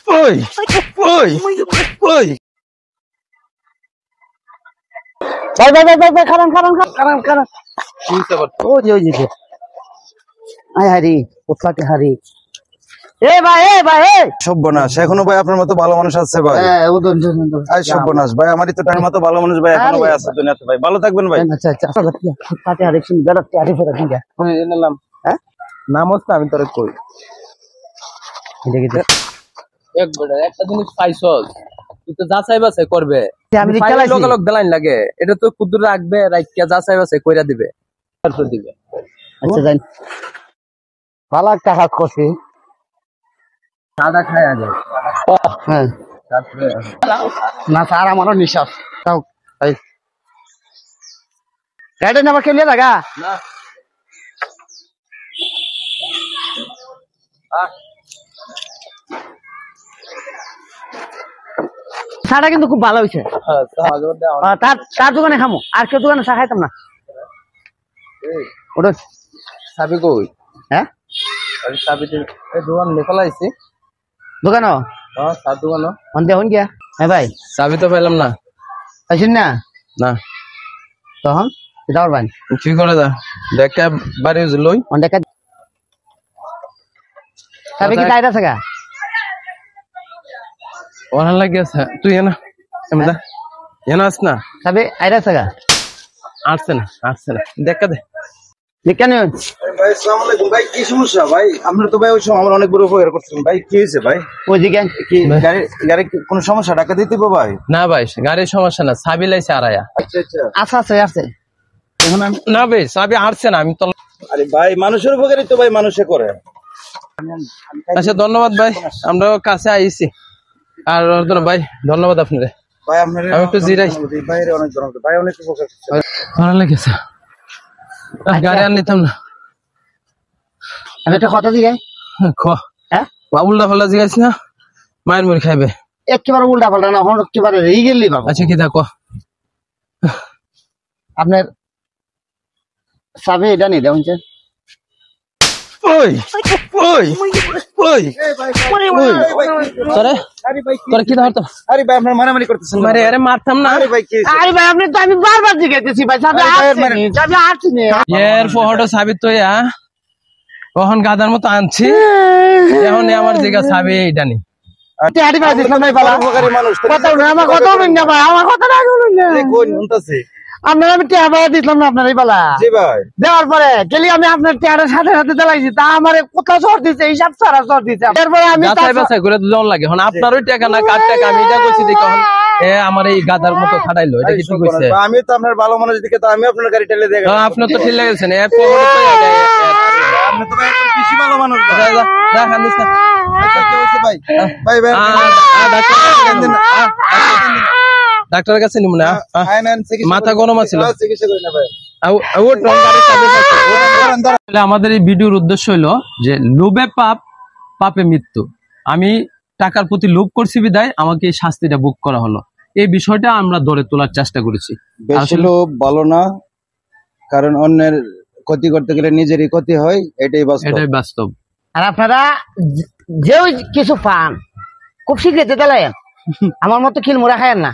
ওই ওই ওই ভাই ভাই ভাই ভাই খারান খারান খারান খারান ও যে হারি কোথাকে হারি এ ভাই সর্বনাশ এখনো ভাই আপনার মতো ভালো মানুষ আছে ভাই। সর্বনাশ ভাই, আমারই তো টাইম মতো ভালো মানুষ ভাই এখনো ভাই আছে দুনিয়াতে ভাই। ভালো থাকবেন ভাই। আচ্ছা আচ্ছা তাতে আরেকদিন বেড়াতে আরে ফেরা ঠিক আছে নিলাম। হ্যাঁ নাম হচ্ছে আমি তোরে কই দেখি একটা জিনিস পাইছস তুই তো যাচাই বাছাই করবে। আমি লোক দেলাইন লাগে এটা তো কুদুর রাখবে রাখিয়া যাচাই বাছাই কইরা দিবে দিবে। আচ্ছা যাই পালাক টাকা কষি সাদা খায় আগে হ্যাঁ না স্যার আমারও নিঃশ্বাস তাও এই গাড়ি নাম্বার কে লিয়ে লাগা না চাটা কিন্তু খুব ভালো হয়েছে। তার দোকানে খামো, আর কেউ দোকানে চা খাইতাম না। ওটা চাবি কই? হ্যাঁ চাবিতে দোকান লেখালাইছি দোকানও চার দোকানও অন্তে হন গিয়া। হ্যাঁ ভাই চাবি তো পাইলাম না। পাইছেন না? না তখন যাওয়ার ভাই কি করে দা দেখে বাড়ি লই অন্তে তবে কি তাইরা থাকা ওরা লাগিয়েছে তুই এনা এমদা এনা আস না তবে আইরা থাকা আসছে না দেখা দে কেন ভাই আসসালামু আলাইকুম ভাই। কি সমস্যা ভাই? আপনার তো ভাই ওই সময় আমার অনেক বড় উপকার করছেন ভাই। কি হয়েছে ভাই? ওই জিজ্ঞান কি গাড়ি কোনো সমস্যা? টাকা দিতে হবে ভাই? না ভাই গাড়ির সমস্যা না, চাবি লাইছে আড়াইয়া। আচ্ছা আচ্ছা আচ্ছা আছে আছে এখন আমি না ভাই চাবি হারছে না, আমি তো আরে ভাই মানুষের উপকারই তো ভাই মানুষে করে। আচ্ছা ধন্যবাদ ভাই, আমরা কাছে আইছি। আর ভাই ধন্যবাদ আপনাদের ভাই আপনার আমি একটু জিরাই। ভাইয়ের অনেক ধন্যবাদ ভাই, অনেক উপকার করছে। ভালো লেগেছে গাড়ি আর নিতাম না। আমি একটা কথা জিজ্ঞাই হ্যাঁ উল্টা ফাল্টা জিগাইছি না, মায়ের মুড়ি খাইবে। একেবারে উল্টা পাল্টা না, এখন একেবারে রেগে গেলি বাবা। আচ্ছা কি দেখো আপনার চাবি এটা নিয়ে দেওয়া হচ্ছে। ওই ওই ওই তোরে তোরে কি ধরতো? আরে ভাই আপনার মারামারি করতেছেন। মারে আরে মারতাম না। আরে ভাই কি আরে ভাই আপনি তো আমি বারবার জিজ্ঞাসি ভাই চাবি আসছে এর ফটো চাবি তো কখন গাদার মতো আনছি, এখন আমার জায়গা চাবি এইটা নি। উপকারী মানুষ তো আমার কথা বলেন না ভাই, আমার কথা না বলেন না। কোন শুনতাছে? আপনার আমি টেহা দিতাম না আপনার এই বেলা জি ভাই। দেওয়ার পরে গেলি আমি আপনার টেহারের সাথে সাথে চালাইছি, তা আমার কোথাও চর দিচ্ছে, হিসাব ছাড়া চর দিচ্ছে। এরপরে আমি যাচাই বাছাই করে লোন লাগে, এখন আপনার ওই টাকা না কার টাকা আমি এটা কইছি দেখি এখন আমার এই গাদার মতো খাটাইলো, এটা কি ঠিক হইছে? আমি তো আপনার ভালো মানুষ দিকে তো আমি আপনার গাড়ি ঠেলে দিয়ে গেলাম। আপনি তো ঠিক লেগেছেন এ পকেটে তো আপনি তো ভাই একটু বেশি ভালো মানুষ ভাই। যা খানিস না। আচ্ছা, কি হয়েছে ভাই? ভাই ভাই ডাক্তারের কাছে নিব না, মাথা গরম আছিল। চিকিৎসা করি না ভাই। আমাদের এই ভিডিওর উদ্দেশ্য হলো যে লোভে পাপ পাপে মৃত্যু। আমি টাকার প্রতি লোভ করছি বিদায় আমাকে এই শাস্তিটা ভোগ করা হলো। এই বিষয়টা আমরা ধরে তোলার চেষ্টা করেছি। বেশি লোভ ভালো না, কারণ অন্যের ক্ষতি করতে গেলে নিজেরই ক্ষতি হয়, এটাই বাস্তব। আর আপনারা যে কিছু পান খুব শীঘ্রই দিতে লাগেন, আমার মতো খিলমুড়া খায়েন না।